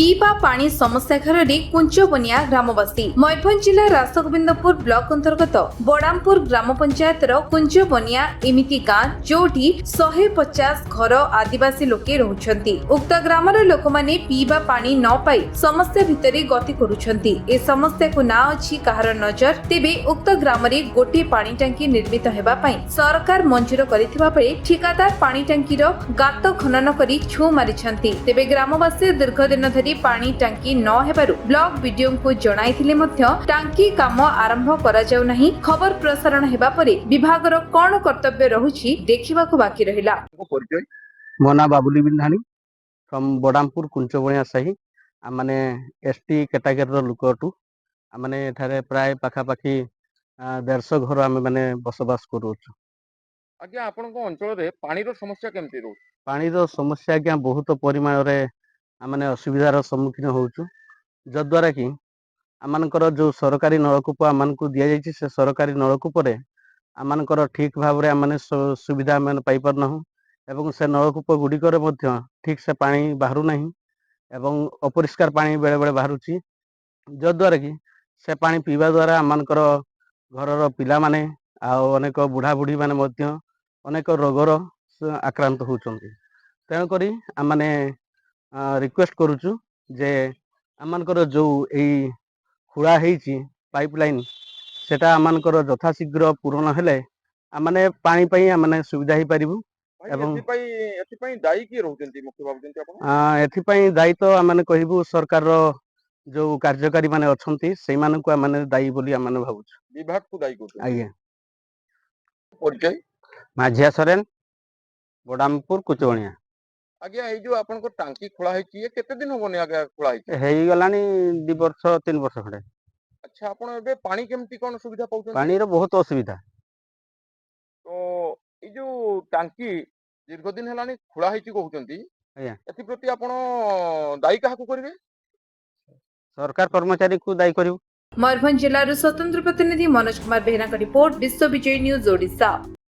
पीवा पानी समस्या घर कुंचबनिया ग्रामवासी मयूरभंज जिला रासगोविंदपुर ब्लॉक अंतर्गत बड़ामपुर ग्राम पंचायत कुंचबनिया एमिति गाँ जोठी 150 घर आदिवासी लोके रहउछंती। उक्त ग्रामर लोक माने पीवा पानी न पाई समस्या भितरे गति करुछंती। ए समस्या को ना अछि कहार नजर तेबे उक्त ग्राम रे गोटे पानी टांकी निर्मित हेबा पई सरकार मंजूर करिथिबा बेले ठिकादार पानी टांकीर गात खनन करी छू मारिछंती। तेबे ग्रामवासी दीर्घ दिन धरि पानी टांकी न हेबारु ब्लॉक बीडीओ को जणाइथिले मध्य टांकी काम आरंभ करा जाउ नाही। खबर प्रसारण हेबा परे विभागर कोन कर्तव्य रहुछि देखिबाकू बाकी रहिला। मोना बाबुली बिंधाणी फ्रॉम बड़ामपुर कुंचबनिया साही आमने एसटी कैटेगरी लोकटू आमने एठारे प्राय पाखापाखी 150 घर आम मैंने बसवास करूँ। आज्ञा आपन अंचल रे पानी रो समस्या केमती रो? पानी रो समस्या आज्ञा बहुत परिमाण रे आमने असुविधार सम्मुखीन होउछु जद्वारा कि आमनकर जो सरकारी नलकूप आमनको दिया जायछि से सरकारी नलकूप रे आमनकर ठीक भाव रे आमने सुविधा आमने पाई परनहु एवं से नलकूप गुड़िकर मध्य ठीक से पानी बाहरु नहीं एवं अपरिष्कार पानी बेले बेले बाहरुछि जद्वारा कि से पानी पीवा द्वारा आमनकर घरर पिला माने अनेक बुढ़ा बुढ़ी माने मध्य अनेक रोगर आक्रांत होउछन्ति। तेणु करी आमने रिक्वेस्ट करूछु जे आमनकर जो एई खुला हेछि पाइपलाइन सेटा आमनकर यथाशीघ्र पूर्ण हेले आमने पानी पई आमने सुविधा ही परिबु। एवं एथि पई दायी की रहउछन्ति मुख्य भाबुछन्ति आपन? एथि पई दायी तो आमने कहिबु सरकार रो जो कार्यकारी माने अछन्ति सेई मानकु आमने दायी बोली आमने भाबुछु। विभाग को दायी करछन्ति। आज्ञा परिचय माझिया सरेन बड़ामपुर कुचबनिया। आज्ञा ए जो आपन को टांकी खोला हेछि ये केते दिन होबनी आज्ञा खोला हेछि? हेई गलानी 2 वर्ष 3 वर्ष खडे। अच्छा आपन एबे पानी केमती कोन सुविधा पाउछन्ति? पानी रो बहुत असुविधा। तो ए जो टांकी दीर्घ दिन हेलानी खोला हेछि कहउछन्ति आज्ञा एथि प्रति आपन दायी काहा को करिवे? सरकार कर्मचारी को दायी करिवु। मयूरभंज जिल्लार स्वतंत्र प्रतिनिधि मनोज कुमार बेहरा का रिपोर्ट विश्व विजय न्यूज ओडिशा।